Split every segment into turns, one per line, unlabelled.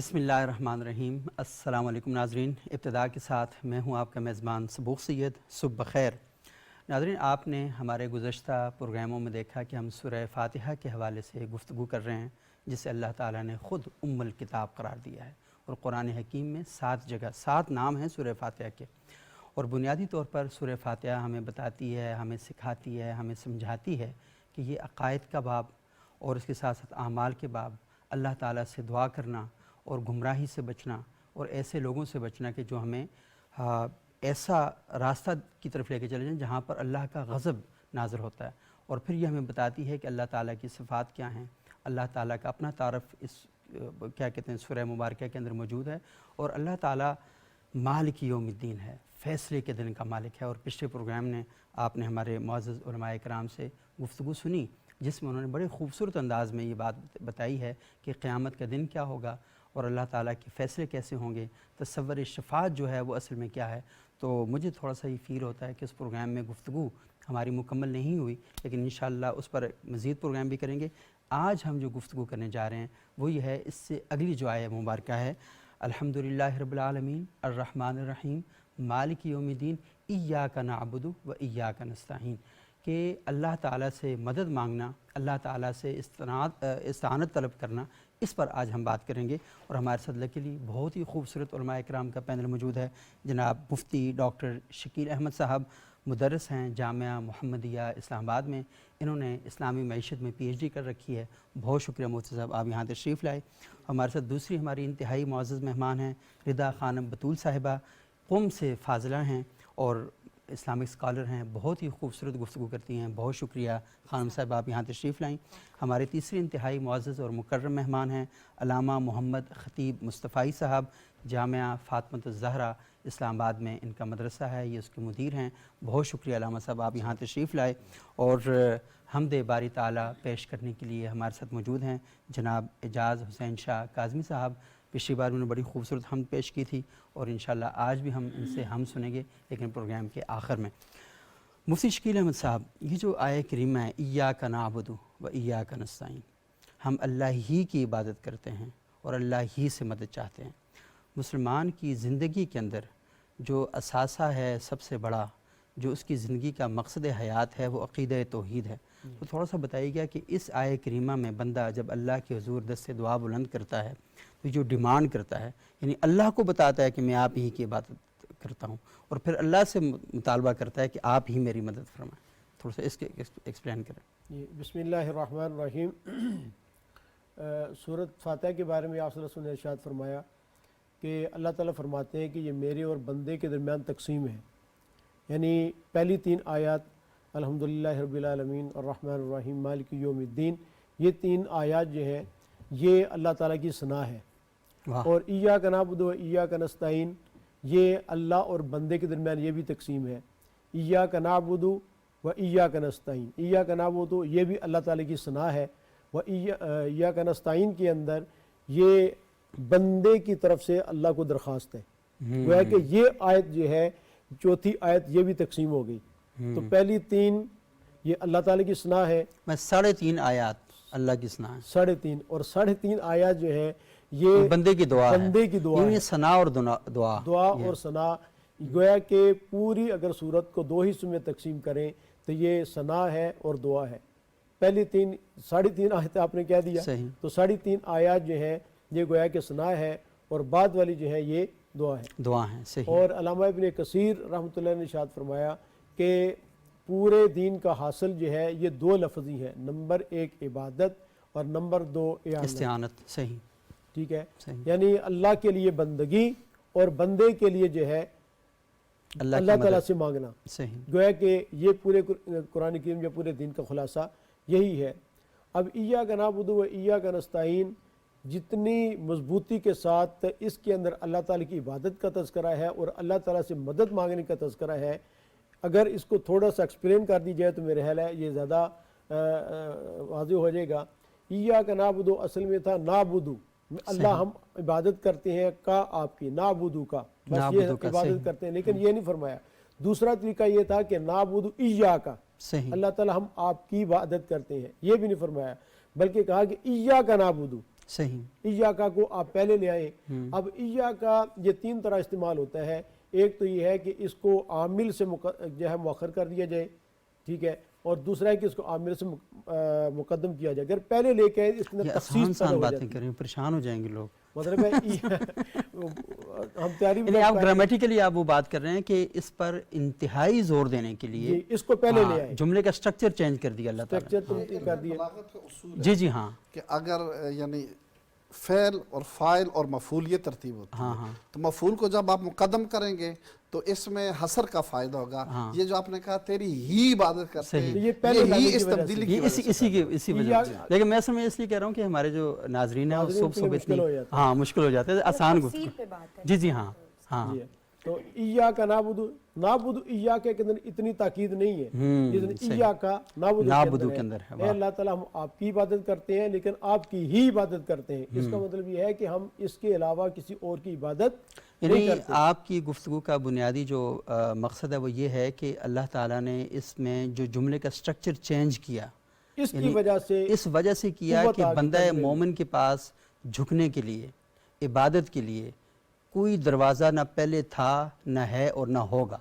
بسم اللہ الرحمن الرحیم۔ السلام علیکم ناظرین، ابتدا کے ساتھ میں ہوں آپ کا میزبان سبوق سید۔ صبح بخیر ناظرین، آپ نے ہمارے گزشتہ پروگراموں میں دیکھا کہ ہم سورہ فاتحہ کے حوالے سے گفتگو کر رہے ہیں، جسے اللہ تعالیٰ نے خود ام الکتاب قرار دیا ہے، اور قرآن حکیم میں 7 جگہ 7 نام ہیں سورہ فاتحہ کے، اور بنیادی طور پر سورہ فاتحہ ہمیں بتاتی ہے، ہمیں سکھاتی ہے، ہمیں سمجھاتی ہے کہ یہ عقائد کا باب اور اس کے ساتھ ساتھ اعمال کے باب، اللہ تعالیٰ سے دعا کرنا اور گمراہی سے بچنا اور ایسے لوگوں سے بچنا کہ جو ہمیں ایسا راستہ کی طرف لے کے چلے جائیں جہاں پر اللہ کا غضب نازل ہوتا ہے، اور پھر یہ ہمیں بتاتی ہے کہ اللہ تعالیٰ کی صفات کیا ہیں، اللہ تعالیٰ کا اپنا تعارف اس کیا کہتے ہیں سورہ مبارکہ کے اندر موجود ہے، اور اللہ تعالیٰ مالک یوم الدین ہے، فیصلے کے دن کا مالک ہے۔ اور پچھلے پروگرام نے آپ نے ہمارے معزز علماء کرام سے گفتگو سنی، جس میں انہوں نے بڑے خوبصورت انداز میں یہ بات بتائی ہے کہ قیامت کا دن کیا ہوگا اور اللہ تعالیٰ کے فیصلے کیسے ہوں گے، تصور شفاعت جو ہے وہ اصل میں کیا ہے۔ تو مجھے تھوڑا سا یہ فیل ہوتا ہے کہ اس پروگرام میں گفتگو ہماری مکمل نہیں ہوئی، لیکن انشاءاللہ اس پر مزید پروگرام بھی کریں گے۔ آج ہم جو گفتگو کرنے جا رہے ہیں وہ یہ ہے، اس سے اگلی جو آیہ مبارکہ ہے، الحمدللہ رب العالمین الرحمن الرحیم مالک یوم الدین ایاک نعبد و ایاک نستعین، کہ اللہ تعالیٰ سے مدد مانگنا، اللہ تعالیٰ سے استعانت طلب کرنا، اس پر آج ہم بات کریں گے۔ اور ہمارے ساتھ لکیلی بہت ہی خوبصورت علماء اکرام کا پینل موجود ہے۔ جناب مفتی ڈاکٹر شکیل احمد صاحب مدرس ہیں جامعہ محمدیہ اسلام آباد میں، انہوں نے اسلامی معیشت میں PhD کر رکھی ہے۔ بہت شکریہ مفتی صاحب، آپ یہاں تشریف لائے۔ ہمارے ساتھ دوسری ہماری انتہائی معزز مہمان ہیں رضا خانم بطول صاحبہ، قم سے فاضلہ ہیں اور اسلامک اسکالر ہیں، بہت ہی خوبصورت گفتگو کرتی ہیں۔ بہت شکریہ خانم صاحب، آپ یہاں تشریف لائیں۔ ہمارے تیسری انتہائی معزز اور مکرم مہمان ہیں علامہ محمد خطیب مصطفی صاحب، جامعہ فاطمۃ الزہرا اسلام آباد میں ان کا مدرسہ ہے، یہ اس کے مدیر ہیں۔ بہت شکریہ علامہ صاحب، آپ یہاں تشریف لائے۔ اور حمد باری تعالیٰ پیش کرنے کے لیے ہمارے ساتھ موجود ہیں جناب اعجاز حسین شاہ کاظمی صاحب۔ پچھلی بار انہوں نے بڑی خوبصورت حمد پیش کی تھی، اور انشاءاللہ آج بھی ہم ان سے حمد سنیں گے، لیکن پروگرام کے آخر میں۔ مفتی شکیل احمد صاحب، یہ جو آیہ کریمہ ہے ایاک نعبد و ایاک نستعین، ہم اللہ ہی کی عبادت کرتے ہیں اور اللہ ہی سے مدد چاہتے ہیں۔ مسلمان کی زندگی کے اندر جو اثاثہ ہے سب سے بڑا، جو اس کی زندگی کا مقصد حیات ہے، وہ عقیدہ توحید ہے۔ تو تھوڑا سا بتائیے گا کہ اس آیہ کریمہ میں بندہ جب اللہ کے حضور دست دعا بلند کرتا ہے تو جو ڈیمانڈ کرتا ہے، یعنی اللہ کو بتاتا ہے کہ میں آپ ہی کی عبادت کرتا ہوں، اور پھر اللہ سے مطالبہ کرتا ہے کہ آپ ہی میری مدد فرمائیں، تھوڑا سا اس کے ایکسپلین کریں۔
بسم اللہ الرحمن الرحیم۔ سورۃ فاتحہ کے بارے میں آپ صلی اللہ علیہ وسلم نے ارشاد فرمایا کہ اللہ تعالیٰ فرماتے ہیں کہ یہ میرے اور بندے کے درمیان تقسیم ہے، یعنی پہلی 3 آیات الحمدللہ رب العالمین الرحمن الرحیم مالک یوم الدین، یہ 3 آیات جو ہیں یہ اللہ تعالیٰ کی ثنا ہے۔ اور ایاک نعبد و ایاک نستعین، یہ اللہ اور بندے کے درمیان یہ بھی تقسیم ہے۔ ایاک نعبد و ایاک نستعین، ایاک نعبد یہ بھی اللہ تعالیٰ کی ثنا ہے، و ایاک نستعین کے اندر یہ بندے کی طرف سے اللہ کو درخواست ہے۔ وہ ہے کہ یہ آیت جو ہے چوتھی آیت یہ بھی تقسیم ہو گئی۔ تو پہلی 3 یہ اللہ تعالیٰ کی ثنا ہے،
میں 3.5 آیات اللہ کی ثنا ہے،
3.5 اور 3.5 آیات جو ہے یہ
بندے کی دعا ہے،
بندے کی دعا ہے،
ثنا اور
دعا اور ثنا۔ گویا کہ پوری اگر صورت کو 2 حصوں میں تقسیم کریں تو یہ ثنا ہے اور دعا ہے۔ پہلی 3.5 آیت آپ نے کہہ دیا، تو 3.5 آیات جو ہیں یہ گویا کہ ثنا ہے، اور بعد والی جو ہے یہ دعا ہے۔
صحیح۔
اور علامہ ابن کثیر رحمۃ اللہ نے ارشاد فرمایا کہ پورے دین کا حاصل جو ہے یہ 2 لفظ ہی ہے، نمبر 1 عبادت اور نمبر 2
استعانت۔ صحیح،
ٹھیک ہے، یعنی اللہ کے لیے بندگی اور بندے کے لیے جو ہے اللہ تعالیٰ سے مانگنا۔ گویا کہ یہ پورے قرآن کریم یا پورے دین کا خلاصہ یہی ہے۔ اب ایاک نعبد و ایاک نستعین جتنی مضبوطی کے ساتھ اس کے اندر اللہ تعالیٰ کی عبادت کا تذکرہ ہے اور اللہ تعالیٰ سے مدد مانگنے کا تذکرہ ہے، اگر اس کو تھوڑا سا ایکسپلین کر دی جائے تو میرے خیال ہے یہ زیادہ واضح ہو جائے گا۔ ایاک نعبد اصل میں تھا نعبدو، اللہ ہم عبادت کرتے ہیں کا آپ کی، نعبدو کا بس یہ عبادت کرتے ہیں، لیکن یہ نہیں فرمایا۔ دوسرا طریقہ یہ تھا کہ نعبدو ایاک، اللہ تعالیٰ ہم آپ کی عبادت کرتے ہیں، یہ بھی نہیں فرمایا، بلکہ کہا کہ ایاک نعبدو،
صحیح
ایاکا کو آپ پہلے لے آئیں. اب ایاکا یہ 3 طرح استعمال ہوتا ہے. ایک تو یہ ہے کہ اس کو عامل سے جو ہے مؤخر کر دیا جائے, ٹھیک ہے, اور دوسرا ہے کہ اس کو عامل سے مقدم کیا جائے. اگر پہلے لے کے اس کے اندر
یہ
تخصیص پیدا
آسان
ہو
باتیں
جاتی
کر رہے ہیں, پریشان ہو جائیں گے لوگ.
مطلب ہے ہم تیاری
یعنی آپ گرامیٹیکلی آپ وہ بات کر رہے ہیں کہ اس پر انتہائی زور دینے کے لیے
اس کو پہلے لے آئے,
جملے کا سٹرکچر چینج کر دیا اللہ تعالیٰ نے.
اسٹرکچر کر دیا.
بلاغت کا اصول
جی جی ہاں
کہ اگر یعنی فعل اور فاعل اور مفعول یہ ترتیب ہوتی ہے, تو مفعول کو جب آپ مقدم کریں گے تو اس میں حصر کا فائدہ ہوگا. یہ جو آپ نے کہا تیری ہی عبادت کرتے ہیں, یہ ہی اس تبدیلی کی وجہ سے
اسی وجہ سے. لیکن میں اصل میں اس لیے کہہ رہا ہوں کہ ہمارے جو ناظرین ہیں وہ صبح اتنی مشکل ہو جاتا ہے, آسان گفتگو. جی جی ہاں ہاں.
تو ایاکا نعبد ایاکا کے اندر اتنی تاکید نہیں ہے. ایاکا نعبد کے اندر ہے اللہ تعالیٰ ہم آپ کی عبادت کرتے ہیں لیکن آپ کی ہی عبادت کرتے ہیں. اس کا مطلب یہ ہے کہ ہم اس کے علاوہ کسی اور کی عبادت
یعنی آپ کی گفتگو کا بنیادی جو مقصد ہے وہ یہ ہے کہ اللہ تعالیٰ نے اس میں جو جملے کا سٹرکچر چینج کیا,
اس کی وجہ سے
اس وجہ سے کیا کہ بندہ مومن کے پاس جھکنے کے لیے, عبادت کے لیے کوئی دروازہ نہ پہلے تھا نہ ہے اور نہ ہوگا,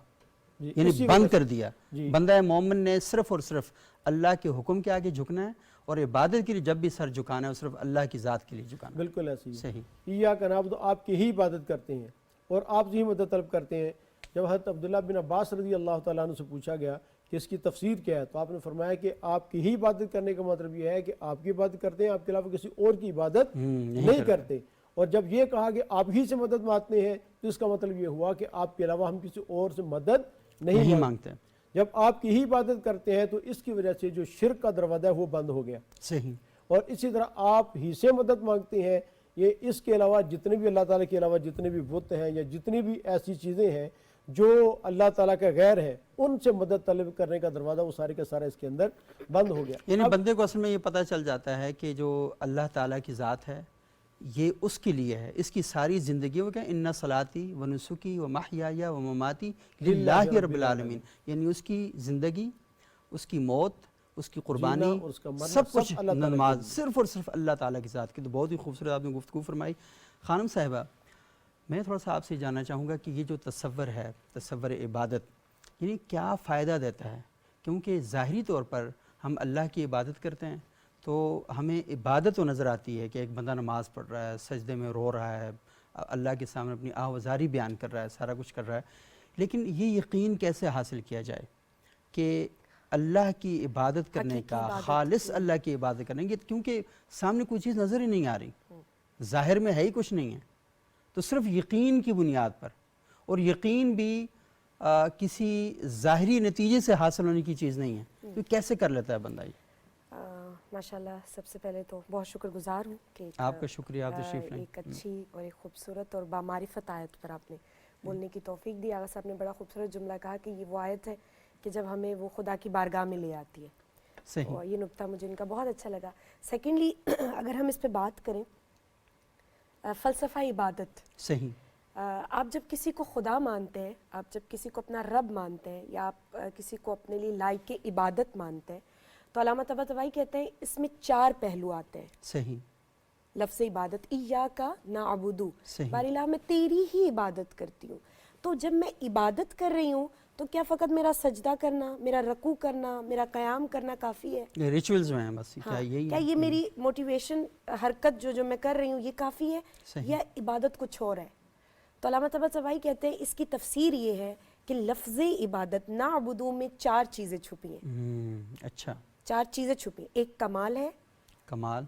یعنی بند کر دیا. بندہ مومن نے صرف اور صرف اللہ کے حکم کے آگے جھکنا ہے, اور عبادت کے لیے جب بھی سر جھکانا ہے وہ صرف اللہ کی ذات کے لیے جھکانا.
بالکل ایسے ہی.
صحیح.
ایاکا نعبد, آپ کی ہی عبادت کرتے ہیں اور آپ سے ہی مدد طلب کرتے ہیں. جب حضرت عبداللہ بن عباس رضی اللہ تعالیٰ عنہ سے پوچھا گیا کہ اس کی تفسیر کیا ہے, تو آپ نے فرمایا کہ آپ کی ہی عبادت کرنے کا مطلب یہ ہے کہ آپ کی عبادت کرتے ہیں, آپ کے علاوہ کسی اور کی عبادت نہیں کرتے. اور جب یہ کہا کہ آپ ہی سے مدد مانگتے ہیں تو اس کا مطلب یہ ہوا کہ آپ کے علاوہ ہم کسی اور سے مدد نہیں مانگتے. جب آپ کی ہی عبادت کرتے ہیں تو اس کی وجہ سے جو شرک کا دروازہ ہے وہ بند ہو گیا.
صحیح.
اور اسی طرح آپ ہی سے مدد مانگتے ہیں, یہ اس کے علاوہ جتنے بھی اللہ تعالیٰ کے علاوہ جتنے بھی بت ہیں یا جتنی بھی ایسی چیزیں ہیں جو اللہ تعالیٰ کا غیر ہے, ان سے مدد طلب کرنے کا دروازہ وہ سارے کا سارا اس کے اندر بند ہو گیا.
یعنی بندے کو اصل میں یہ پتہ چل جاتا ہے کہ جو اللہ تعالیٰ کی ذات ہے یہ اس کے لیے ہے, اس کی ساری زندگی وہ کیا ان صلاتی و نسکی و محیایا و مماتی للہ رب العالمین, یعنی اس کی زندگی, اس کی موت, اس کی قربانی, سب کچھ نماز صرف اور صرف اللہ تعالیٰ کی ذات کی. تو بہت ہی خوبصورت آپ نے گفتگو فرمائی. خانم صاحبہ, میں تھوڑا سا آپ سے جاننا چاہوں گا کہ یہ جو تصور ہے, تصور عبادت, یعنی کیا فائدہ دیتا ہے؟ کیونکہ ظاہری طور پر ہم اللہ کی عبادت کرتے ہیں تو ہمیں عبادت تو نظر آتی ہے کہ ایک بندہ نماز پڑھ رہا ہے, سجدے میں رو رہا ہے, اللہ کے سامنے اپنی آہوازاری بیان کر رہا ہے, سارا کچھ کر رہا ہے. لیکن یہ یقین کیسے حاصل کیا جائے کہ اللہ کی عبادت کرنے کا, خالص اللہ کی عبادت کرنے کی, کیونکہ سامنے کوئی چیز نظر ہی نہیں آ رہی, ظاہر میں ہے ہی کچھ نہیں ہے, تو صرف یقین کی بنیاد پر, اور یقین بھی کسی ظاہری نتیجے سے حاصل ہونے کی چیز نہیں ہے, تو کیسے کر لیتا ہے بندہ یہ؟
ماشاءاللہ سب سے پہلے تو بہت شکر گزار ہوں کہ
آپ کا شکریہ, آپ تشریف لائیں.
ایک اچھی اور ایک خوبصورت اور بامعرفت آیت پر آپ نے بولنے کی توفیق دی. آغا صاحب نے بڑا خوبصورت جملہ کہا کہ یہ وہ آیت ہے کہ جب ہمیں وہ خدا کی بارگاہ میں لے آتی ہے.
صحیح.
اور یہ نکتہ مجھے ان کا بہت اچھا لگا. سیکنڈلی اگر ہم اس پہ بات کریں فلسفہ عبادت,
صحیح,
آپ جب کسی کو خدا مانتے ہیں, آپ جب کسی کو اپنا رب مانتے ہیں, یا آپ کسی کو اپنے لیے لائق عبادت مانتے ہیں, تو علامہ طباطبائی کہتے ہیں اس میں 4 پہلو آتے ہیں.
صحیح.
لفظ عبادت, ایاکا نعبدو,
صحیح.
باری اللہ میں تیری ہی عبادت کرتی ہوں. تو جب میں عبادت کر رہی ہوں تو کیا فقط میرا سجدہ کرنا, میرا رکوع کرنا, میرا قیام کرنا کافی ہے؟
یہ ریچولز میں ہیں بس,
کیا یہ میری موٹیویشن حرکت جو میں کر رہی ہوں یہ کافی ہے, یا عبادت کچھ اور ہے؟ تو علامہ طباطبائی کہتے ہیں اس کی تفسیر یہ ہے کہ لفظ عبادت نعبدو میں 4 چیزیں چھپی ہیں.
اچھا,
4 چیزیں چھپی ہیں. ایک کمال ہے,
کمال,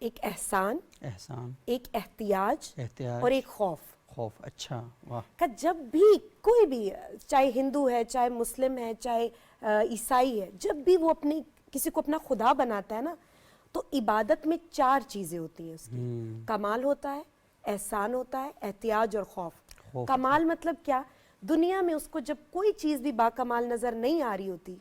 ایک احسان,
احسان,
ایک احتیاج,
احتیاج,
اور ایک خوف.
خوف. اچھا, واہ.
کہ جب بھی کوئی بھی, چاہے ہندو ہے, چاہے مسلم ہے, چاہے عیسائی ہے, جب بھی وہ اپنی کسی کو اپنا خدا بناتا ہے نا, تو عبادت میں 4 چیزیں ہوتی ہیں اس کی. کمال ہوتا ہے, احسان ہوتا ہے, احتیاج اور خوف. کمال مطلب کیا؟ دنیا میں اس کو جب کوئی چیز بھی باکمال نظر نہیں آ رہی ہوتی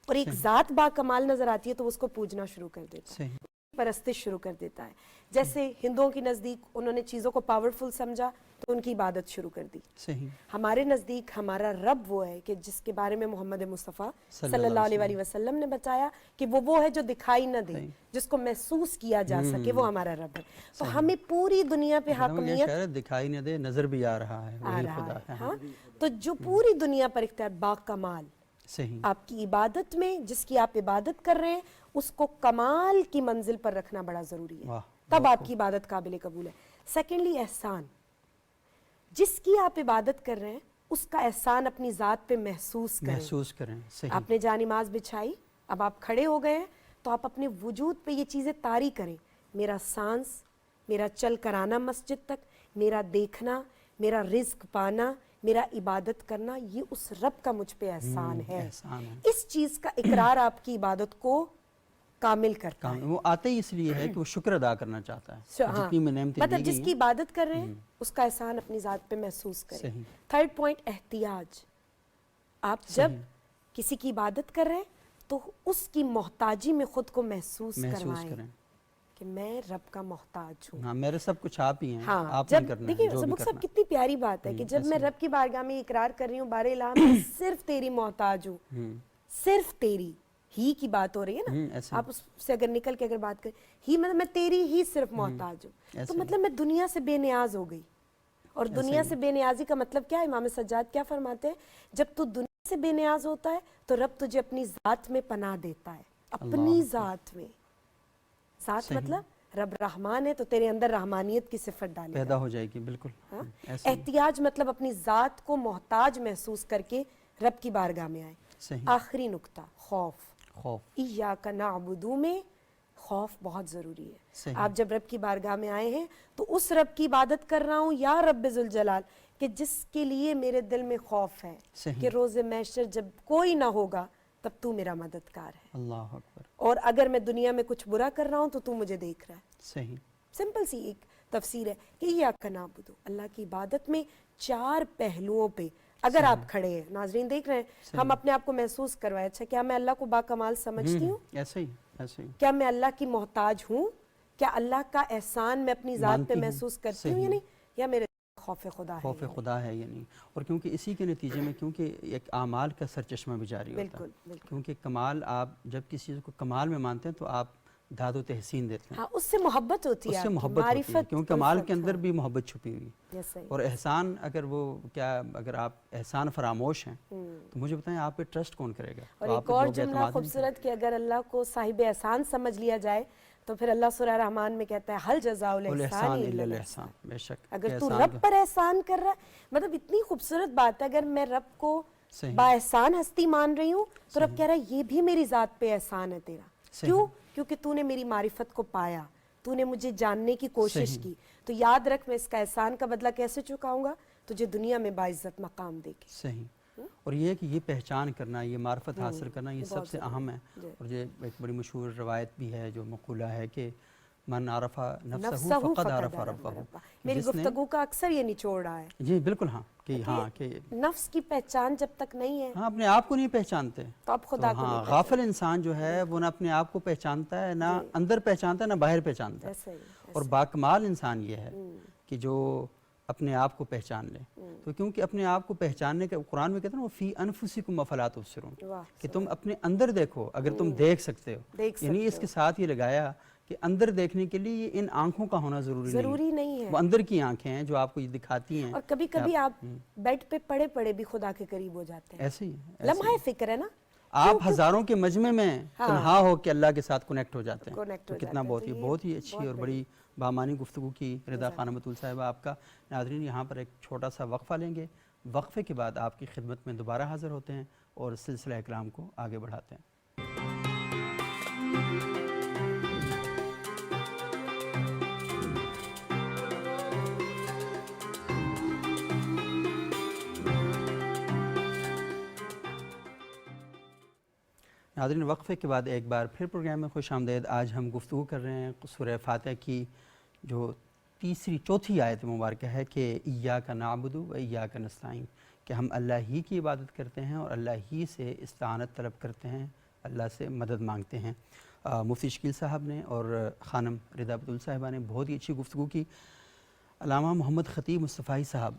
اور ایک ذات باکمال نظر آتی ہے تو اس کو پوجنا شروع کر دیتا ہے, پرستش شروع کر دیتا ہے. جیسے ہندوؤں کی نزدیک انہوں نے چیزوں کو پاورفل سمجھا تو ان کی عبادت شروع کر دی.
صحیح.
ہمارے نزدیک ہمارا رب وہ ہے کہ جس کے بارے میں محمد مصطفیٰ صلی اللہ علیہ وسلم نے بتایا کہ وہ ہے جو دکھائی نہ دے, جس کو محسوس کیا جا سکے, وہ ہمارا رب ہے. تو ہمیں پوری دنیا پہ حاکمیت
دکھائی نہ دے, نظر بھی آ رہا ہے, وہی خدا ہے.
ہاں, تو جو پوری دنیا پر اختیار با کمال,
صحیح.
آپ کی عبادت میں جس کی آپ عبادت کر رہے ہیں اس کو کمال کی منزل پر رکھنا بڑا ضروری ہے, تب آپ کی عبادت قابل قبول ہے. سیکنڈلی احسان, جس کی آپ عبادت کر رہے ہیں اس کا احسان اپنی ذات پہ محسوس
کریں. صحیح.
آپ نے جا نماز بچھائی, اب آپ کھڑے ہو گئے ہیں تو آپ اپنے وجود پہ یہ چیزیں طاری کریں, میرا سانس, میرا چل کر آنا مسجد تک, میرا دیکھنا, میرا رزق پانا, میرا عبادت کرنا, یہ اس رب کا مجھ پہ احسان ہے. اس چیز کا اقرار آپ کی عبادت کو کامل کرتا ہے.
وہ آتے ہی اس لیے ہے کہ وہ شکر ادا کرنا چاہتا ہے. جتنی میں نعمتیں
مطلب جس کی عبادت کر رہے ہیں اس کا احسان اپنی ذات پہ محسوس کریں. تھرڈ پوائنٹ, احتیاج. آپ جب کسی کی عبادت کر رہے ہیں تو اس کی محتاجی میں خود کو محسوس کروائیں کہ میں رب کا محتاج ہوں.
ہاں, میرے سب کچھ آپ ہی ہیں, آپ
جب
نہیں کرنا.
دیکھیں سبق صاحب کتنی پیاری بات ہے کہ جب میں رب کی بارگاہ میں اقرار کر رہی ہوں بارے الہ میں صرف تیری محتاج ہوں, صرف تیری ہی کی بات ہو رہی ہے نا, آپ اس سے اگر نکل کے اگر بات کریں ہی, مطلب میں تیری ہی صرف محتاج ہوں, تو مطلب میں دنیا سے بے نیاز ہو گئی. اور دنیا سے بے نیازی کا مطلب کیا ہے؟ امام سجاد کیا فرماتے ہیں, جب تو دنیا سے بے نیاز ہوتا ہے تو رب تجھے اپنی ذات میں پناہ دیتا ہے. اپنی ذات میں, ذات مطلب رب رحمان ہے تو تیرے اندر رحمانیت کی صفت ڈالے
پیدا ہو جائے گی. بالکل.
احتیاج مطلب اپنی ذات کو محتاج محسوس کر کے رب کی بارگاہ میں آئے. آخری نقطہ, خوف. ایاک نعبد میں خوف بہت ضروری ہے. آپ جب رب کی بارگاہ میں آئے ہیں تو اس رب کی عبادت کر رہا ہوں یا رب ذوالجلال کہ جس کے لیے میرے دل میں خوف ہے کہ روز محشر جب کوئی نہ ہوگا تب تو میرا مددگار ہے.
اللہ اکبر.
اور اگر میں دنیا میں کچھ برا کر رہا ہوں تو تو مجھے دیکھ رہا ہے.
صحیح.
سمپل سی ایک تفسیر ہے کہ ایاک نعبد, اللہ کی عبادت میں 4 پہلوؤں پہ اگر آپ کھڑے ہیں, ناظرین دیکھ رہے ہیں, ہم اپنے آپ کو محسوس کروائے. اچھا, کیا میں اللہ کو با کمال سمجھتی ہوں؟
ایسے ہی.
کیا میں اللہ کی محتاج ہوں؟ کیا اللہ کا احسان میں اپنی ذات پہ محسوس کرتی ہوں یا نہیں؟ یا میرے خوف خدا ہے؟
خوف خدا ہے یا نہیں؟ اور کیونکہ اسی کے نتیجے میں کیونکہ ایک اعمال کا سرچشمہ بھی جاری ہوتا ہے. کیونکہ کمال, آپ جب کسی چیز کو کمال میں مانتے ہیں تو آپ داد و تحسین دیتے ہیں.
ہاں, اس سے محبت ہوتی ہے,
اس سے محبت ہوتی ہے, کیونکہ کمال کے اندر بھی محبت چھپی ہوئی. اور احسان, اگر وہ اگر آپ احسان فراموش ہیں تو مجھے بتائیں آپ پہ ٹرسٹ کون کرے گا؟
اور ایک اور جملہ خوبصورت کہ اگر اللہ کو صاحب احسان سمجھ لیا جائے تو پھر اللہ سورہ رحمان میں کہتا ہے حل جزاء الاحسان الا الاحسان.
بے شک.
اگر تو رب پر احسان کر رہا ہے, مطلب اتنی خوبصورت بات ہے, اگر میں رب کو با احسان ہستی مان رہی ہوں تو رب کہہ رہا ہے یہ بھی میری ذات پہ احسان ہے تیرا. کیوں؟ کیونکہ تو نے میری معرفت کو پایا, تو نے مجھے جاننے کی کوشش کی, تو یاد رکھ میں اس کا احسان کا بدلہ کیسے چکاؤں گا؟ تجھے دنیا میں باعزت مقام دے کے.
صحیح. اور یہ کہ یہ پہچان کرنا, یہ معرفت حاصل کرنا, یہ سب سے اہم ہے. اور یہ ایک بڑی مشہور روایت بھی ہے جو مقولہ ہے کہ من عرف نفسہ فقد عرف ربہ.
میری گفتگو کا اکثر یہ نچوڑ رہا ہے.
جی بالکل. ہاں کہ
نفس کی پہچان جب تک نہیں ہے,
ہاں, اپنے آپ کو نہیں پہچانتے
تو آپ خدا کو نہیں.
غافل انسان جو ہے وہ نہ اپنے آپ کو پہچانتا ہے, نہ اندر پہچانتا ہے, نہ باہر پہچانتا ہے. اور باکمال انسان یہ ہے کہ جو اپنے آپ کو پہچان لے. تو کیونکہ اپنے آپ کو پہچاننے کے قرآن میں کہتے ہیں وہ فی انفسکم افلا تبصرون, کہ تم اپنے اندر دیکھو اگر تم دیکھ سکتے ہو. یعنی اس کے ساتھ یہ لگایا کہ اندر دیکھنے کے لیے ان آنکھوں کا ہونا ضروری نہیں ہے. وہ اندر کی آنکھیں ہیں جو آپ کو یہ دکھاتی ہیں.
اور کبھی کبھی آپ بیڈ پہ پڑے پڑے بھی خدا کے قریب ہو جاتے ہیں.
ایسے ہی
لمحہ فکر ہے نا,
آپ ہزاروں کے مجمع میں تنہا ہو کے اللہ کے ساتھ کنیکٹ ہو جاتے ہیں. تو کتنا بہت ہی اچھی اور بڑی بامانی گفتگو کی رضا خانم بطول صاحبہ آپ کا. ناظرین, یہاں پر ایک چھوٹا سا وقفہ لیں گے. وقفے کے بعد آپ کی خدمت میں دوبارہ حاضر ہوتے ہیں اور سلسلہ کلام کو آگے بڑھاتے ہیں. ناظرین, وقفے کے بعد ایک بار پھر پروگرام میں خوش آمدید. آج ہم گفتگو کر رہے ہیں سورہ فاتحہ کی جو چوتھی آیت مبارکہ ہے کہ ایاک نعبد و ایاک نستعین, کہ ہم اللہ ہی کی عبادت کرتے ہیں اور اللہ ہی سے استعانت طلب کرتے ہیں, اللہ سے مدد مانگتے ہیں. مفتی شکیل صاحب نے اور خانم رضا بتول صاحبہ نے بہت ہی اچھی گفتگو کی. علامہ محمد خطیب مصطفی صاحب،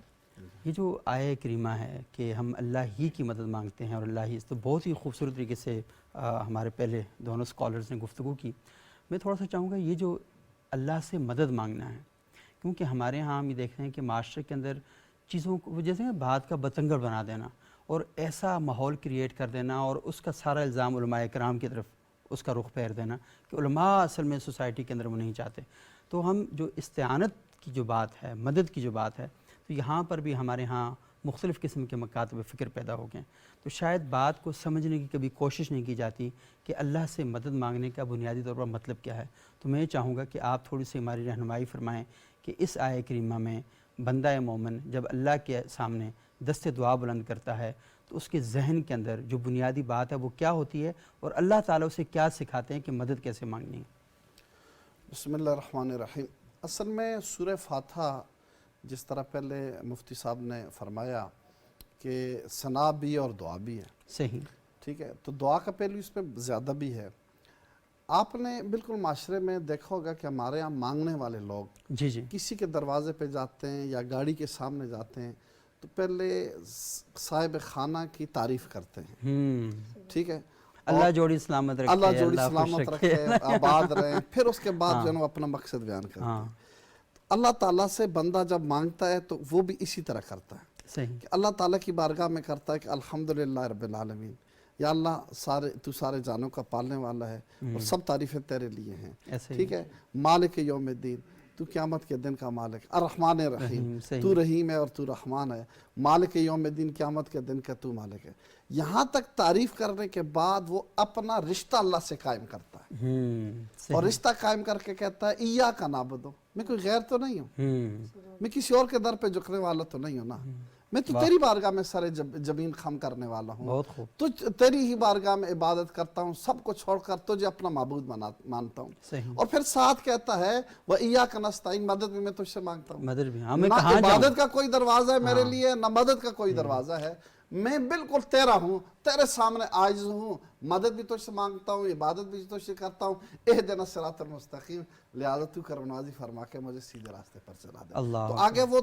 یہ جو آیہ کریمہ ہے کہ ہم اللہ ہی کی مدد مانگتے ہیں اور اللہ ہی، تو بہت ہی خوبصورت طریقے سے ہمارے پہلے دونوں اسکالرز نے گفتگو کی. میں تھوڑا سا چاہوں گا یہ جو اللہ سے مدد مانگنا ہے، کیونکہ ہمارے ہاں ہم یہ دیکھتے ہیں کہ معاشرے کے اندر چیزوں کو جیسے بات کا بتنگڑ بنا دینا اور ایسا ماحول کریٹ کر دینا اور اس کا سارا الزام علماء کرام کی طرف اس کا رخ پھیر دینا کہ علماء اصل میں سوسائٹی کے اندر وہ نہیں چاہتے. تو ہم جو استعانت کی جو بات ہے، مدد کی جو بات ہے، تو یہاں پر بھی ہمارے ہاں مختلف قسم کے مکاتب فکر پیدا ہو گئے ہیں. تو شاید بات کو سمجھنے کی کبھی کوشش نہیں کی جاتی کہ اللہ سے مدد مانگنے کا بنیادی طور پر مطلب کیا ہے. تو میں چاہوں گا کہ آپ تھوڑی سی ہماری رہنمائی فرمائیں کہ اس آیہ کریمہ میں بندہ مومن جب اللہ کے سامنے دست دعا بلند کرتا ہے تو اس کے ذہن کے اندر جو بنیادی بات ہے وہ کیا ہوتی ہے اور اللہ تعالیٰ اسے کیا سکھاتے ہیں کہ مدد کیسے مانگنی ہے؟
بسم اللہ الرحمن الرحیم. اصل میں سورہ فاتحہ جس طرح پہلے مفتی صاحب نے فرمایا کہ ثنا بھی اور دعا بھی ہے.
صحیح.
ٹھیک ہے، تو دعا کا پہلو اس پہ زیادہ بھی ہے. آپ نے بالکل معاشرے میں دیکھا ہوگا کہ ہمارے یہاں مانگنے والے لوگ
جی
کسی کے دروازے پہ جاتے ہیں یا گاڑی کے سامنے جاتے ہیں تو پہلے صاحب خانہ کی تعریف کرتے ہیں. ٹھیک ہے،
اللہ جوڑی سلامت رکھے،
اللہ جوڑی
خوش
سلامت رکھے، آباد رہیں، پھر اس کے بعد جو ہے اپنا مقصد بیان کرتے ہیں. اللہ تعالیٰ سے بندہ جب مانگتا ہے تو وہ بھی اسی طرح کرتا ہے.
صحیح.
کہ اللہ تعالیٰ کی بارگاہ میں کرتا ہے کہ الحمدللہ رب العالمین، یا اللہ تو سارے جانوں کا پالنے والا ہے اور سب تعریفیں تیرے لیے ہیں. ٹھیک ہے، مالک یوم الدین، تو قیامت کے دن کا مالک. الرحمن الرحیم، تو رحیم ہے اور تو رحمان ہے. مالک یوم الدین، قیامت کے دن کا تو مالک ہے. یہاں تک تعریف کرنے کے بعد وہ اپنا رشتہ اللہ سے قائم کرتا ہے اور رشتہ قائم کر کے کہتا ہے ایاک نعبد، میں کوئی غیر تو نہیں ہوں، میں کسی اور کے در پہ جھکنے والا تو نہیں ہوں نا، میں تو تیری بارگاہ میں سارے جبین خم کرنے والا ہوں، تو تیری ہی بارگاہ میں عبادت کرتا ہوں، سب کو چھوڑ کر تجھے اپنا معبود مانتا ہوں. اور پھر ساتھ کہتا ہے وَإِيَّاكَ نَسْتَعِينُ، مدد بھی میں تجھ سے مانگتا ہوں. نہ عبادت کا کوئی دروازہ ہے میرے لیے، نہ مدد کا کوئی دروازہ ہے، میں بالکل تیرا ہوں، تیرے سامنے عاجز ہوں، مدد بھی تجھ سے مانگتا ہوں، عبادت بھی تجھ سے کرتا ہوں. اہدنا الصراط المستقیم، لہذا تو کرم نوازی فرما کے مجھے سیدھے راستے پر چلا دے. تو آگے وہ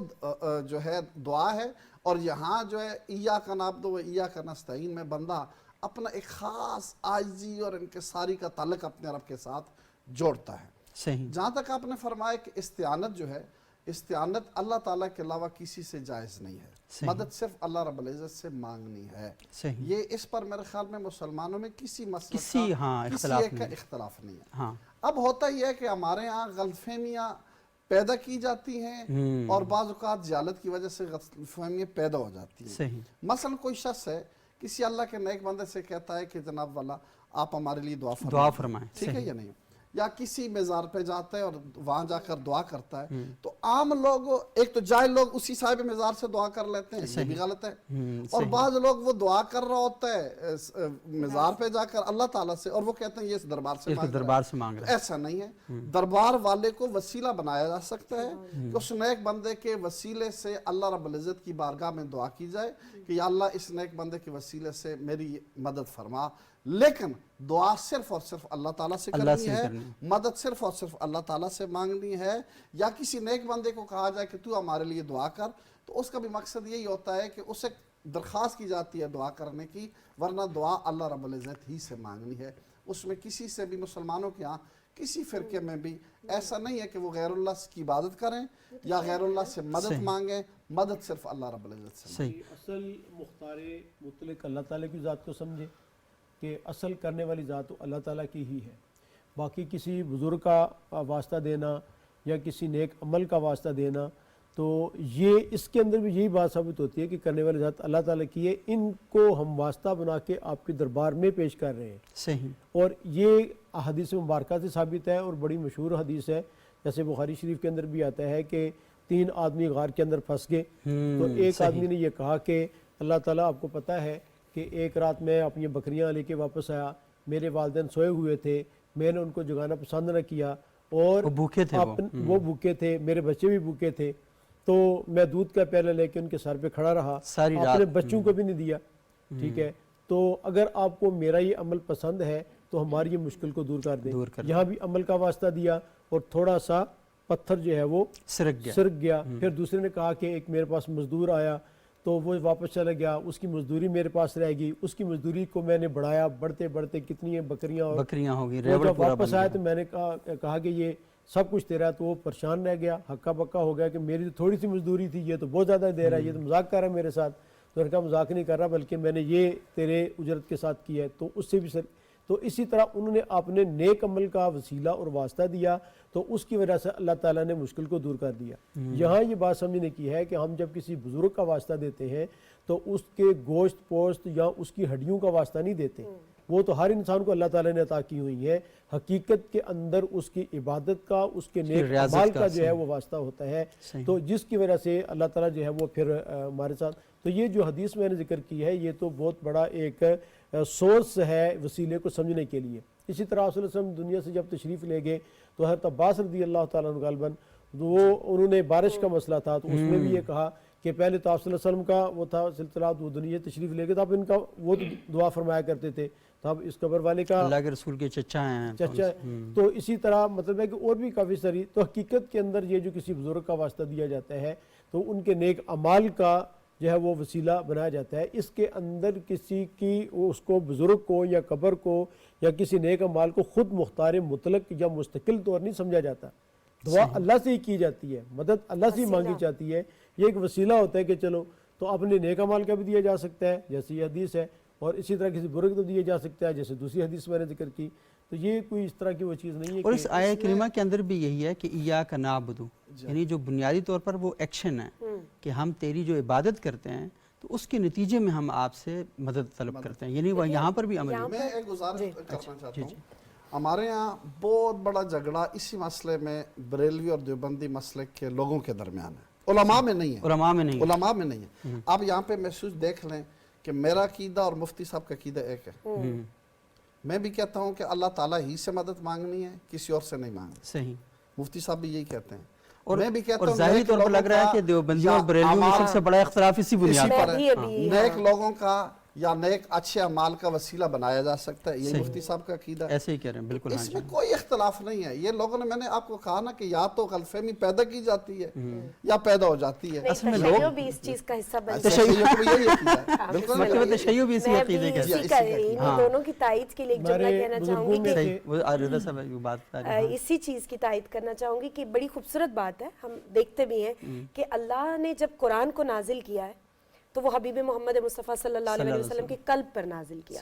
جو ہے دعا ہے، اور یہاں جو ہے ایاک نعبد و ایاک نستعین میں بندہ اپنا ایک خاص عاجزی اور انکساری کا تعلق اپنے رب کے ساتھ جوڑتا ہے.
صحیح.
جہاں تک آپ نے فرمایا کہ استعانت جو ہے، استعانت اللہ تعالیٰ کے علاوہ کسی سے جائز نہیں ہے. مدد صرف اللہ رب العزت سے مانگنی ہے. یہ اس پر میرے خیال میں مسلمانوں میں کسی مسئلہ کا اختلاف نہیں ہے. اب ہوتا یہ ہے کہ ہمارے ہاں غلط فہمیاں پیدا کی جاتی ہیں اور بعض اوقات جہالت کی وجہ سے غلط فہمیاں پیدا ہو جاتی ہیں. مثلا کوئی شخص ہے کسی اللہ کے نیک بندے سے کہتا ہے کہ جناب والا آپ ہمارے لیے دعا فرمائیں، ٹھیک ہے یا نہیں، یا کسی مزار پہ جاتا ہے اور وہاں جا کر دعا کرتا ہے، تو عام لوگ، ایک تو جاہل لوگ اسی صاحب مزار سے دعا کر لیتے ہیں، یہ بھی غلط ہے. اور بعض لوگ وہ دعا کر رہا ہوتا ہے مزار پہ جا کر اللہ تعالیٰ سے، اور وہ کہتے ہیں یہ اس دربار سے مانگ رہا ہے. ایسا نہیں ہے. دربار والے کو وسیلہ بنایا جا سکتا ہے کہ اس نیک بندے کے وسیلے سے اللہ رب العزت کی بارگاہ میں دعا کی جائے کہ یا اللہ اس نیک بندے کے وسیلے سے میری مدد فرما. لیکن دعا صرف اور صرف اللہ تعالیٰ سے کرنی ہے، مدد صرف اور صرف اللہ تعالیٰ سے مانگنی ہے. یا کسی نیک بندے کو کہا جائے کہ تو ہمارے لیے دعا کر، تو اس کا بھی مقصد یہی ہوتا ہے کہ اسے درخواست کی جاتی ہے دعا کرنے کی، ورنہ دعا اللہ رب العزت ہی سے مانگنی ہے. اس میں کسی سے بھی، مسلمانوں کے ہاں کسی فرقے میں بھی ایسا نہیں ہے کہ وہ غیر اللہ کی عبادت کریں یا غیر اللہ سے مدد مانگیں. مدد صرف اللہ رب العزت سے.
اصل مختار مطلق اللہ تعالیٰ کی ذات کو سمجھے کہ اصل کرنے والی ذات تو اللہ تعالیٰ کی ہی ہے. باقی کسی بزرگ کا واسطہ دینا یا کسی نیک عمل کا واسطہ دینا، تو یہ اس کے اندر بھی یہی بات ثابت ہوتی ہے کہ کرنے والی ذات اللہ تعالیٰ کی ہے. ان کو ہم واسطہ بنا کے آپ کے دربار میں پیش کر رہے ہیں. صحیح. اور یہ حدیث مبارکہ سے ثابت ہے اور بڑی مشہور حدیث ہے. جیسے بخاری شریف کے اندر بھی آتا ہے کہ 3 آدمی غار کے اندر پھنس گئے، تو ایک آدمی نے یہ کہا کہ اللہ تعالیٰ آپ کو پتہ ہے کہ ایک رات میں اپنی بکریاں لے کے واپس آیا، میرے والدین سوئے ہوئے تھے، میں نے ان کو جگانا پسند نہ کیا، اور وہ بھوکے تھے، میرے بچے بھی بھوکے تھے، تو میں دودھ کا پیالہ لے کے ان کے سر پہ کھڑا رہا، اپنے بچوں کو بھی نہیں دیا. ٹھیک ہے، تو اگر آپ کو میرا یہ عمل پسند ہے تو ہماری یہ مشکل کو دور کر دیں.
دور کر دیں.
یہاں بھی عمل کا واسطہ دیا اور تھوڑا سا پتھر جو ہے وہ
سرک گیا.
سرک گیا. پھر دوسرے نے کہا کہ ایک میرے پاس مزدور آیا تو وہ واپس چلا گیا, اس کی مزدوری میرے پاس رہ گئی, اس کی مزدوری کو میں نے بڑھایا, بڑھتے بڑھتے کتنی بکریاں
ہو گئی.
وہ جب واپس آیا تو میں نے کہا کہ یہ سب کچھ تیرا ہے, تو وہ پریشان رہ گیا, ہکا بکا ہو گیا کہ میری تو تھوڑی سی مزدوری تھی, یہ تو بہت زیادہ دے رہا ہے, یہ تو مذاق کر رہا ہے میرے ساتھ. تو میں نے کہا مذاق نہیں کر رہا بلکہ میں نے یہ تیرے اجرت کے ساتھ کیا ہے. تو اس سے بھی تو اسی طرح انہوں نے اپنے نیک عمل کا وسیلہ اور واسطہ دیا, تو اس کی وجہ سے اللہ تعالیٰ نے مشکل کو دور کر دیا. یہاں یہ بات سمجھنے کی ہے کہ ہم جب کسی بزرگ کا واسطہ دیتے ہیں تو اس کے گوشت پوشت یا اس کی ہڈیوں کا واسطہ نہیں دیتے, وہ تو ہر انسان کو اللہ تعالیٰ نے عطا کی ہوئی ہے. حقیقت کے اندر اس کی عبادت کا, اس کے نیک اعمال کا جو ہے وہ واسطہ ہوتا ہے, تو جس کی وجہ سے اللہ تعالیٰ جو ہے وہ پھر ہمارے ساتھ. تو یہ جو حدیث میں نے ذکر کی ہے یہ تو بہت بڑا ایک سورس ہے وسیلے کو سمجھنے کے لیے. اسی طرح صلی اللہ علیہ وسلم دنیا سے جب تشریف لے گئے تو حضرت عباس رضی اللہ تعالیٰ عنہ غالباً وہ انہوں نے بارش کا مسئلہ تھا, تو اس میں بھی یہ کہا کہ پہلے تو آپ صلی اللہ علیہ وسلم کا وہ تھا سلسلہ, وہ دنیا تشریف لے گئے تو اب ان کا وہ دعا فرمایا کرتے تھے, تو اب اس قبر والے کا
اللہ کے رسول کے چچا ہیں.
تو اسی طرح مطلب ہے کہ اور بھی کافی ساری. تو حقیقت کے اندر یہ جو کسی بزرگ کا واسطہ دیا جاتا ہے تو ان کے نیک اعمال کا جو ہے وہ وسیلہ بنایا جاتا ہے. اس کے اندر کسی کی اس کو بزرگ کو یا قبر کو یا کسی نیک اعمال کو خود مختار مطلق یا مستقل طور نہیں سمجھا جاتا. دعا اللہ سے ہی کی جاتی ہے, مدد اللہ سے ہی مانگی جاتی ہے. یہ ایک وسیلہ ہوتا ہے کہ چلو تو اپنے نیک اعمال کا بھی دیا جا سکتا ہے جیسی یہ حدیث ہے, اور اسی طرح کسی برگ کو دیا جا سکتا ہے جیسے دوسری حدیث میں نے ذکر کی. تو یہ کوئی اس طرح کی وہ چیز نہیں ہے.
اور اس آیہ کریمہ کے اندر بھی یہی ہے کہ ایاک نعبد, یعنی جو بنیادی طور پر وہ ایکشن ہے کہ ہم تیری جو عبادت کرتے ہیں تو اس کے نتیجے میں ہم آپ سے مدد طلب کرتے ہیں, یعنی وہ یہاں پر بھی عمل ہے.
میں ایک گزارش کرنا چاہتا ہوں. ہمارے یہاں بہت بڑا جھگڑا اسی مسئلے میں بریلوی اور دیوبندی مسلک کے لوگوں کے درمیان ہے, علماء میں نہیں ہے. علماء میں نہیں ہے. آپ یہاں پہ محسوس دیکھ لیں کہ میرا عقیدہ اور مفتی صاحب کا عقیدہ ایک ہے. میں بھی کہتا ہوں کہ اللہ تعالیٰ ہی سے مدد مانگنی ہے, کسی اور سے نہیں مانگنی.
صحیح.
مفتی صاحب بھی یہی کہتے ہیں.
اور
میں بھی کہتا ہوں
ظاہری طور پر لگ رہا ہے کہ دیوبندیوں اور بریلویوں میں سب سے بڑا اختلاف اسی بنیاد پر ہے.
نیک لوگوں کا یا نیک اچھے اعمال کا وسیلہ بنایا جا سکتا ہے, یہ مفتی صاحب کا عقیدہ ہے.
ایسے ہی کہہ رہے ہیں بالکل.
اس میں کوئی اختلاف نہیں ہے. یہ لوگوں نے, میں نے آپ کو کہا نا کہ یا تو غلط فہمی پیدا کی جاتی ہے یا پیدا ہو جاتی ہے.
اصل میں لوگ بھی اس چیز کا حصہ بنتے
ہیں. تشیع کو یہی عقیدہ ہے.
بالکل تشیع بھی اسی عقیدے کا
ہے. دونوں کی تائید کے لیے ایک جملہ کہنا چاہوں گی کہ اسی چیز کی تائید کرنا چاہوں گی کہ بڑی خوبصورت بات ہے. ہم دیکھتے بھی ہیں کہ اللہ نے جب قرآن کو نازل کیا ہے تو وہ حبیب محمد مصطفیٰ صلی اللہ علیہ وسلم کے قلب پر نازل کیا.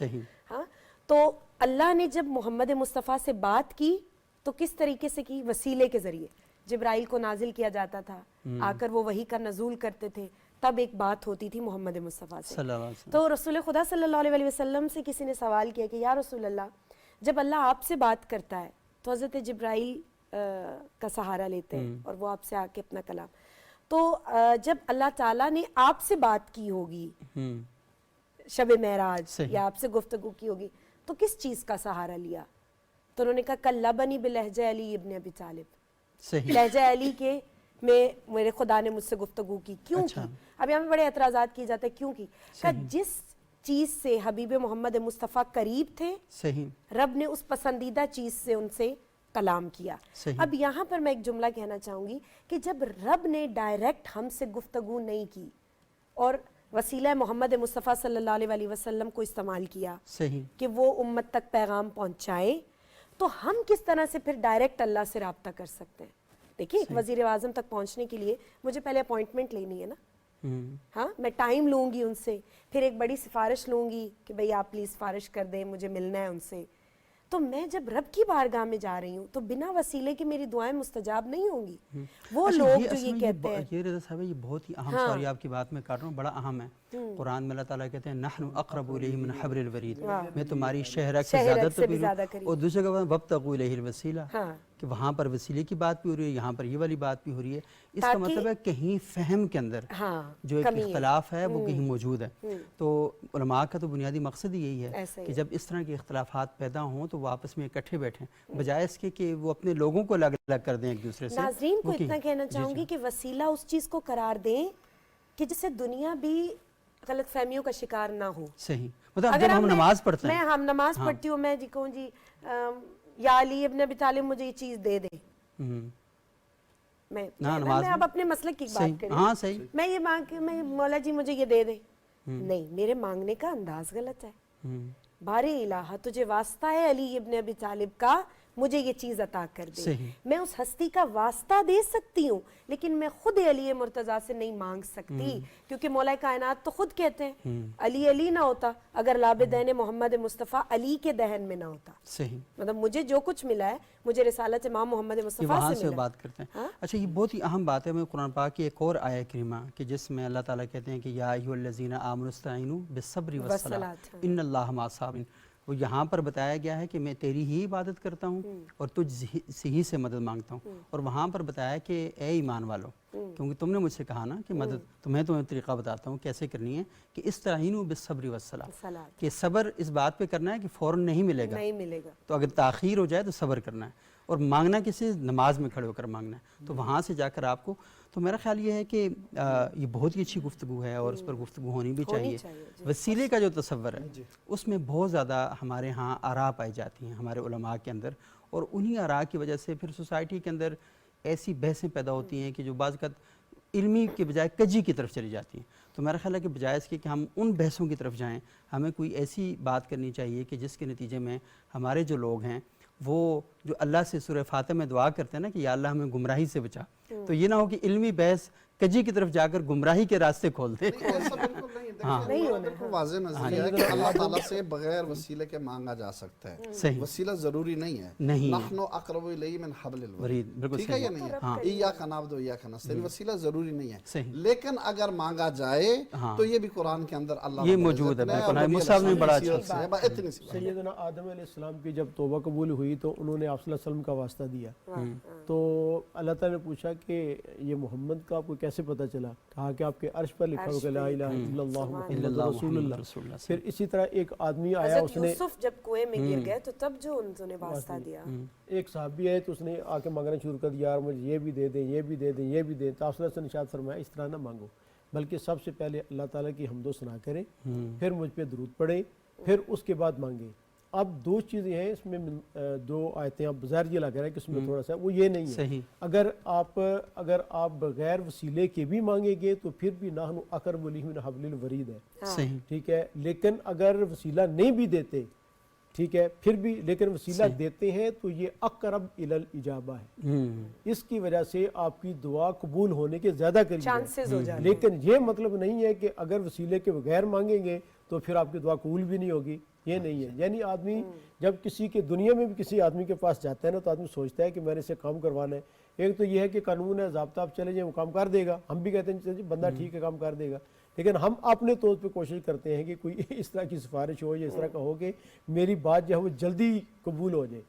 ہاں, تو اللہ نے جب محمد مصطفیٰ سے بات کی تو کس طریقے سے کی؟ وسیلے کے ذریعے. جبرائیل کو نازل کیا جاتا تھا, آ کر وہ وحی کا نزول کرتے تھے, تب ایک بات ہوتی تھی محمد مصطفیٰ سے. تو رسول خدا صلی اللہ علیہ وسلم سے کسی نے سوال کیا کہ یا رسول اللہ, جب اللہ آپ سے بات کرتا ہے تو حضرت جبرائیل کا سہارا لیتے ہیں اور وہ آپ سے آ کے اپنا کلام, تو جب اللہ تعالیٰ نے آپ سے بات کی ہوگی شب معراج یا آپ سے گفتگو کی ہوگی تو کس چیز کا سہارا لیا؟ تو انہوں نے کہا کلبنی بلہجہ علی ابن ابی طالب. لہجہ علی کے میں میرے خدا نے مجھ سے گفتگو کی. کیوں کی؟ اب یہاں میں بڑے اعتراضات کیے جاتے ہیں کیوں کی. کہ جس چیز سے حبیب محمد مصطفیٰ قریب تھے, رب نے اس پسندیدہ چیز سے ان سے کلام کیا. اب یہاں پر میں ایک جملہ کہنا چاہوں گی کہ جب رب نے ڈائریکٹ ہم سے گفتگو نہیں کی اور وسیلہ محمد مصطفیٰ صلی اللہ علیہ وسلم کو استعمال کیا کہ وہ امت تک پیغام پہنچائے, تو ہم کس طرح سے پھر ڈائریکٹ اللہ سے رابطہ کر سکتے ہیں؟ دیکھیں, وزیر اعظم تک پہنچنے کے لیے مجھے پہلے اپوائنٹمنٹ لینی ہے نا. ہاں, میں ٹائم لوں گی ان سے, پھر ایک بڑی سفارش لوں گی کہ بھئی آپ پلیز سفارش کر دیں, مجھے ملنا ہے ان سے. تو میں جب رب کی بارگاہ میں جا رہی ہوں تو بنا وسیلے کے میری دعائیں مستجاب نہیں ہوں گی. وہ لوگ جو یہ کہتے ہیں,
یہ رضا صاحب یہ بہت ہی اہم, سوری آپ کی بات میں کاٹ رہا ہوں, بڑا اہم ہے. قرآن میں اللہ تعالیٰ کہتے ہیں نحن اقرب الیہ من حبل الورید, میں تمہاری شہرک سے زیادہ قریب. اور دوسرے کا وابتغوا الیہ الوسیلہ, کہ وہاں پر وسیلے کی بات بھی ہو رہی ہے, یہاں پر یہ والی بات بھی ہو رہی ہے. اس کا مطلب ہے کہیں فہم کے اندر جو ایک اختلاف ہے وہ کہیں موجود ہے. تو علماء کا تو بنیادی مقصد یہی ہے کہ جب اس طرح کے اختلافات پیدا ہوں تو وہ آپس میں اکٹھے بیٹھیں, بجائے اس کے کہ وہ اپنے لوگوں کو الگ الگ کر دیں ایک دوسرے سے.
ناظرین کو اتنا کہنا چاہوں گی کہ وسیلہ اس چیز کو قرار دیں کہ جس سے دنیا بھی غلط فہمیوں کا شکار نہ ہوں.
صحیح. مطلب جب ہم نماز پڑھتے ہیں,
ہم نماز پڑھتی ہوں, میں جی کہوں جی یا علی ابن ابی طالب مجھے یہ چیز دے دے, میں اب اپنے مسلک کی بات کر رہی ہوں, میں یہ مانگ کے میں مولا جی مجھے یہ دے دے, نہیں, میرے مانگنے کا انداز غلط ہے. بارے الہ تجھے واسطہ ہے علی ابن ابی طالب کا, مجھے یہ چیز عطا کر دے. میں اس ہستی کا واسطہ دے سکتی ہوں, لیکن میں خود علی مرتضیٰ سے نہیں مانگ سکتی, کیونکہ مولا کائنات تو خود کہتے ہیں علی علی نہ ہوتا اگر لابدین محمد مصطفیٰ علی کے دہن میں نہ ہوتا. مطلب مجھے جو کچھ ملا ہے مجھے رسالت امام محمد مصطفیٰ سے ملا.
بات کرتے ہیں. اچھا, یہ بہت ہی اہم بات ہے. میں قرآن پاک کی ایک اور آیت کریمہ کہ جس میں اللہ تعالیٰ کہتے ہیں کہ یا ایھا الذین آمنوا استعینوا بالصبر والصلاۃ ان اللہ مع الصابرین. وہ یہاں پر بتایا گیا ہے کہ میں تیری ہی عبادت کرتا ہوں اور تجھ ہی سے مدد مانگتا ہوں, اور وہاں پر بتایا کہ اے ایمان والو, کیونکہ تم نے مجھ سے کہا نا کہ مدد, تمہیں طریقہ بتاتا ہوں کیسے کرنی ہے, کہ استعینوا بالصبر والصلاۃ, کہ صبر اس بات پہ کرنا ہے کہ فوراً نہیں ملے گا, تو اگر تاخیر ہو جائے تو صبر کرنا ہے, اور مانگنا کسی نماز میں کھڑے ہو کر مانگنا ہے. تو وہاں سے جا کر آپ کو, تو میرا خیال یہ ہے کہ یہ بہت ہی اچھی گفتگو ہے اور اس پر گفتگو ہونی بھی چاہیے. وسیلے کا جو تصور ہے اس میں بہت زیادہ ہمارے ہاں آراء پائی جاتی ہیں ہمارے علماء کے اندر, اور انہی آراء کی وجہ سے پھر سوسائٹی کے اندر ایسی بحثیں پیدا ہوتی ہیں کہ جو بعض اوقات علمی کے بجائے کجی کی طرف چلی جاتی ہیں. تو میرا خیال ہے کہ بجائے اس کے کہ ہم ان بحثوں کی طرف جائیں, ہمیں کوئی ایسی بات کرنی چاہیے کہ جس کے نتیجے میں ہمارے جو لوگ ہیں وہ جو اللہ سے سورہ فاتح میں دعا کرتے ہیں نا کہ یا اللہ ہمیں گمراہی سے بچا, تو یہ نہ ہو کہ علمی بحث کجی کی طرف جا کر گمراہی کے راستے کھول دے.
بالکل واضح نظریہ ہے کہ اللہ تعالیٰ سے بغیر وسیلے کے مانگا جا سکتا ہے, وسیلہ ضروری نہیں ہے. نحن اقرب الیہ من حبل الورید, ٹھیک ہے یا نہیں ہے, ایاک نعبد و ایاک نستعین, وسیلہ ضروری نہیں ہے. لیکن اگر مانگا جائے تو یہ بھی قرآن کے اندر اللہ
یہ موجود ہے. مصعب نے بڑا اچھا,
سیدنا آدم علیہ السلام کی جب توبہ قبول ہوئی تو انہوں نے آپ صلی اللہ علیہ وسلم کا واسطہ دیا, تو اللہ تعالیٰ نے پوچھا کہ یہ محمد کا آپ کو کیسے پتہ چلا, کہا کہ آپ کے عرش پر لکھا ہو کہ لا الہ الا اللہ محمد رسول اللہ. پھر اسی طرح ایک آدمی آیا, اس نے
یوسف جب کنویں میں گر گئے تو تب جو انہوں نے واسطہ دیا,
ایک صحابی آئے تو اس نے آ کے مانگنا شروع کر دیا, یار مجھے یہ بھی دے دیں, یہ بھی دے دیں, یہ بھی دیں. تو آپ صلی اللہ علیہ وسلم نے ارشاد فرمایا اس طرح نہ مانگو, بلکہ سب سے پہلے اللہ تعالیٰ کی حمد و ثنا کریں, پھر مجھ پہ درود پڑھیں, پھر اس کے بعد مانگیں. اب دو چیزیں ہیں اس میں, دو آیتیں اب بظاہر یہ لگ رہا ہے کہ اس میں تھوڑا سا وہ یہ نہیں ہے. اگر آپ بغیر وسیلے کے بھی مانگیں گے تو پھر بھی نحن اقرب الیہ من حبل الورید ہے, ٹھیک ہے. لیکن اگر وسیلہ نہیں بھی دیتے, ٹھیک ہے, پھر بھی لیکن وسیلہ دیتے ہیں تو یہ اقرب الی الاجابہ ہے, اس کی وجہ سے آپ کی دعا قبول ہونے کے زیادہ قریب
چانسز ہو جاتے.
لیکن یہ مطلب نہیں ہے کہ اگر وسیلے کے بغیر مانگیں گے تو پھر آپ کی دعا قبول بھی نہیں ہوگی, یہ نہیں ہے. یعنی آدمی جب کسی کے دنیا میں بھی کسی آدمی کے پاس جاتا ہے نا تو آدمی سوچتا ہے کہ میں نے اسے کام کروانا ہے. ایک تو یہ ہے کہ قانون ہے, ضابطہ آپ چلے جائیں وہ کام کر دے گا, ہم بھی کہتے ہیں بندہ ٹھیک ہے کام کر دے گا, لیکن ہم اپنے طور پہ کوشش کرتے ہیں کہ کوئی اس طرح کی سفارش ہو یا اس طرح کا ہو کہ میری بات جو ہے وہ جلدی قبول ہو جائے.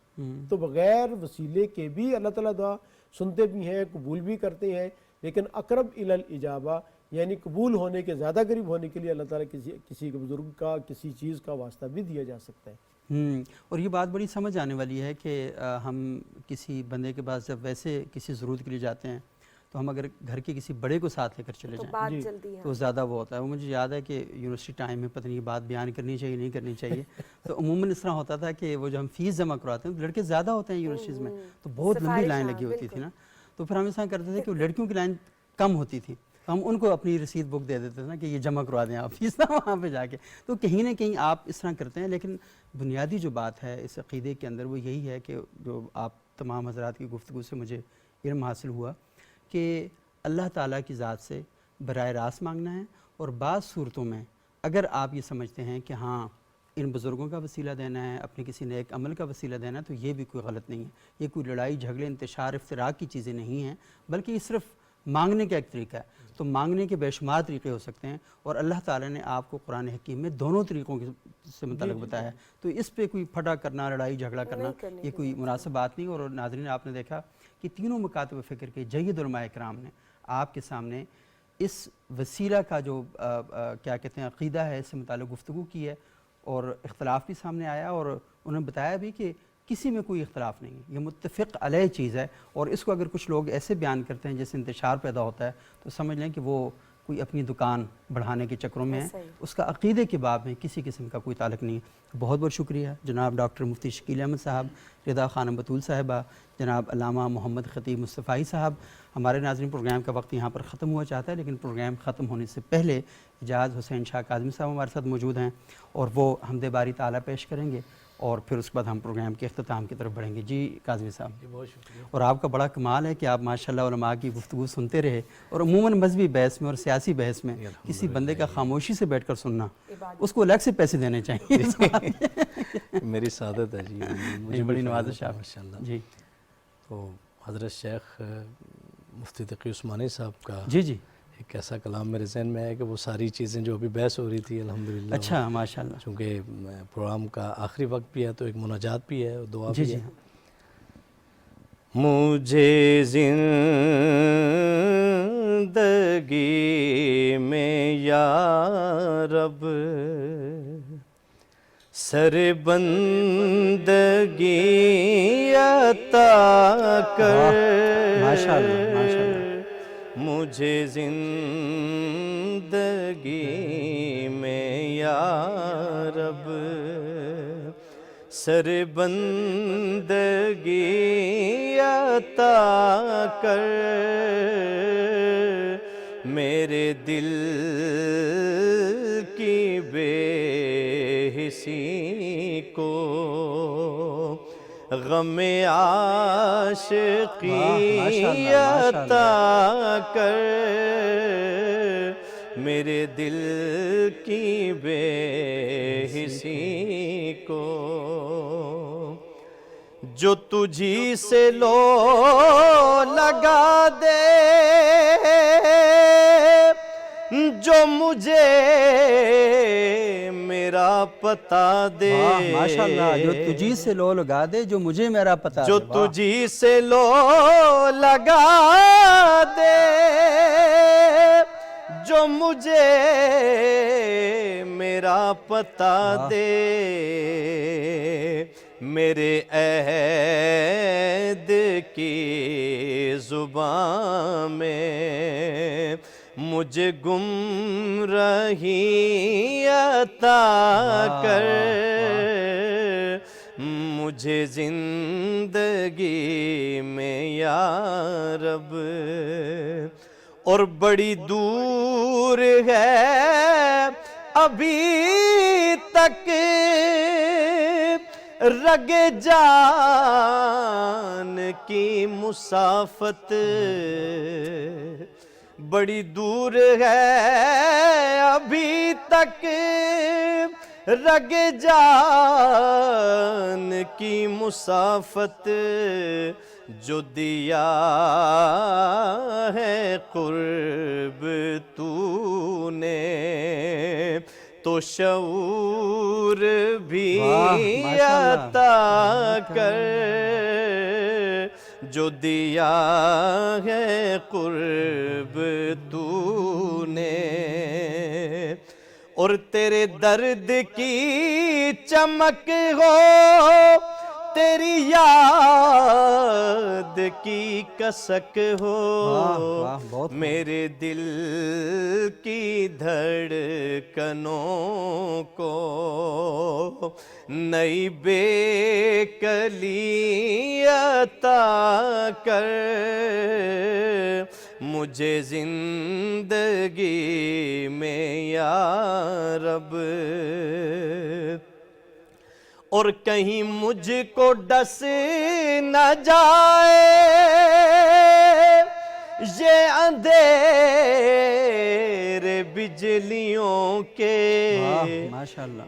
تو بغیر وسیلے کے بھی اللہ تعالیٰ دعا سنتے بھی ہیں, قبول بھی کرتے ہیں, لیکن اقرب الی الاجابہ یعنی قبول ہونے کے زیادہ قریب ہونے کے لیے اللہ تعالیٰ کسی بزرگ کا کسی چیز کا واسطہ بھی دیا جا سکتا ہے.
اور یہ بات بڑی سمجھ آنے والی ہے کہ ہم کسی بندے کے پاس جب ویسے کسی ضرورت کے لیے جاتے ہیں تو ہم اگر گھر کے کسی بڑے کو ساتھ لے کر چلے جائیں تو زیادہ وہ ہوتا ہے. وہ مجھے یاد ہے کہ یونیورسٹی ٹائم میں پتہ نہیں یہ بات بیان کرنی چاہیے نہیں کرنی چاہیے, تو عموماً اس طرح ہوتا تھا کہ وہ جو ہم فیس جمع کرواتے ہیں لڑکے زیادہ ہوتے ہیں یونیورسٹیز میں, تو بہت لمبی لائن لگی ہوتی تھی نا, تو پھر ہم اس طرح کرتے تھے کہ لڑکیوں کی لائن کم ہوتی تھی, ہم ان کو اپنی رسید بک دے دیتے تھے نا کہ یہ جمع کروا دیں آپ فیس نا وہاں پہ جا کے. تو کہیں نہ کہیں آپ اس طرح کرتے ہیں, لیکن بنیادی جو بات ہے اس عقیدے کے اندر وہ یہی ہے کہ جو آپ تمام حضرات کی گفتگو سے مجھے علم حاصل ہوا کہ اللہ تعالیٰ کی ذات سے براہ راست مانگنا ہے, اور بعض صورتوں میں اگر آپ یہ سمجھتے ہیں کہ ہاں ان بزرگوں کا وسیلہ دینا ہے, اپنے کسی نیک عمل کا وسیلہ دینا ہے, تو یہ بھی کوئی غلط نہیں ہے. یہ کوئی لڑائی جھگڑے انتشار افتراق کی چیزیں نہیں ہیں, بلکہ یہ صرف مانگنے کا ایک طریقہ ہے. تو مانگنے کے بے شمار طریقے ہو سکتے ہیں, اور اللہ تعالیٰ نے آپ کو قرآن حکیم میں دونوں طریقوں سے متعلق بتایا ہے. تو اس پہ کوئی پھٹا کرنا, لڑائی جھگڑا کرنا یہ کوئی مناسب بات نہیں. اور ناظرین آپ نے دیکھا کہ تینوں مکاتب فکر کے جید علماء کرام نے آپ کے سامنے اس وسیلہ کا جو کیا کہتے ہیں عقیدہ ہے اس سے متعلق گفتگو کی ہے, اور اختلاف بھی سامنے آیا, اور انہوں نے بتایا بھی کہ کسی میں کوئی اختلاف نہیں ہے, یہ متفق علیہ چیز ہے. اور اس کو اگر کچھ لوگ ایسے بیان کرتے ہیں جیسے انتشار پیدا ہوتا ہے تو سمجھ لیں کہ وہ کوئی اپنی دکان بڑھانے کے چکروں میں ہے،
ایسا ہی۔
اس کا عقیدے کے باب میں کسی قسم کا کوئی تعلق نہیں ہے۔ بہت بہت شکریہ جناب ڈاکٹر مفتی شکیل احمد صاحب، رضا خانم بطول صاحبہ، جناب علامہ محمد خطیب مصطفی صاحب۔ ہمارے ناظرین پروگرام کا وقت یہاں پر ختم ہوا چاہتا ہے، لیکن پروگرام ختم ہونے سے پہلے اجاز حسین شاہ کاظمی صاحب ہمارے ساتھ موجود ہیں اور وہ حمد باری تعالیٰ پیش کریں گے اور پھر اس کے بعد ہم پروگرام کے اختتام کی طرف بڑھیں گے۔ جی کاظمی صاحب،
بہت شکریہ۔
اور آپ کا بڑا کمال ہے کہ آپ ماشاءاللہ علماء کی گفتگو سنتے رہے، اور عموماً مذہبی بحث میں اور سیاسی بحث میں کسی بندے کا خاموشی سے بیٹھ کر سننا، اس کو الگ سے پیسے دینے چاہیے۔
میری سعادت ہے جی، مجھے
بڑی نوازش آپ۔
ماشاء اللہ۔
جی
تو حضرت شیخ مفتی تقی عثمانی صاحب کا
جی جی،
ایک ایسا کلام میرے ذہن میں ہے کہ وہ ساری چیزیں جو ابھی بحث ہو رہی تھی الحمدللہ،
اچھا ماشاءاللہ،
چونکہ پروگرام کا آخری وقت بھی ہے تو ایک مناجات بھی ہے اور دعا
جی
بھی
جی
ہے۔ مجھے زندگی میں یا رب سر بندگی عطا کر،
ماشاءاللہ ماشاءاللہ،
مجھے زندگی میں یا رب سر بندگی عطا کر، میرے دل کی بے حسی کو غم عاشقی عطا کر، میرے دل کی بے حسی کو جو تجھی سے لو لگا دے، جو مجھے میرا پتا دے،
ماشاءاللہ، جو تجھی سے لو لگا دے، جو مجھے میرا پتا دے،
جو تجھی سے لو لگا دے، جو مجھے میرا پتا دے، میرے عہد کی زبان میں مجھے گمراہی عطا کر، مجھے زندگی میں یا رب، اور بڑی دور ہے ابھی تک رگ جان کی مسافت، بڑی دور ہے ابھی تک رگ جان کی مسافت، جو دیا ہے قرب تو نے تو شعور بھی عطا کر، جو دیا ہے قرب تو نے، اور تیرے درد کی چمک ہو، تیری یاد کی کسک ہو، میرے دل کی دھڑکنوں کو نئی بے کلی عطا کر، مجھے زندگی میں یا رب، اور کہیں مجھ کو ڈس نہ جائے یہ اندھیرے بجلیوں کے،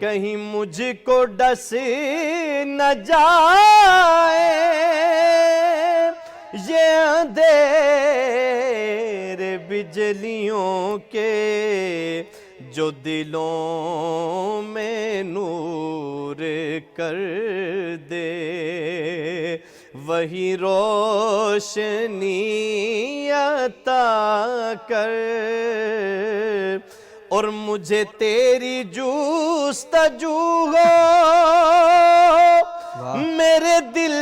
کہیں مجھ کو ڈس نہ جائے یہ اندھیرے بجلیوں کے، جو دلوں میں نور کر دے وہی روشنی عطا کر، اور مجھے تیری جستجو ہو میرے دل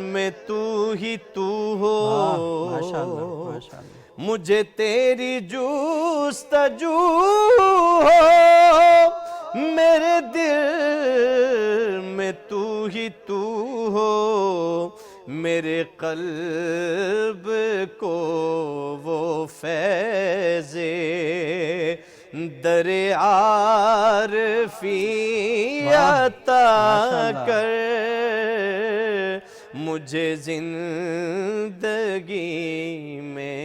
میں تو ہی تو ہو،
مجھے تیری جستجو ہو، میرے دل میں تو ہی تو ہو، میرے قلب کو وہ فیض در عارفی عطا کر، مجھے زندگی میں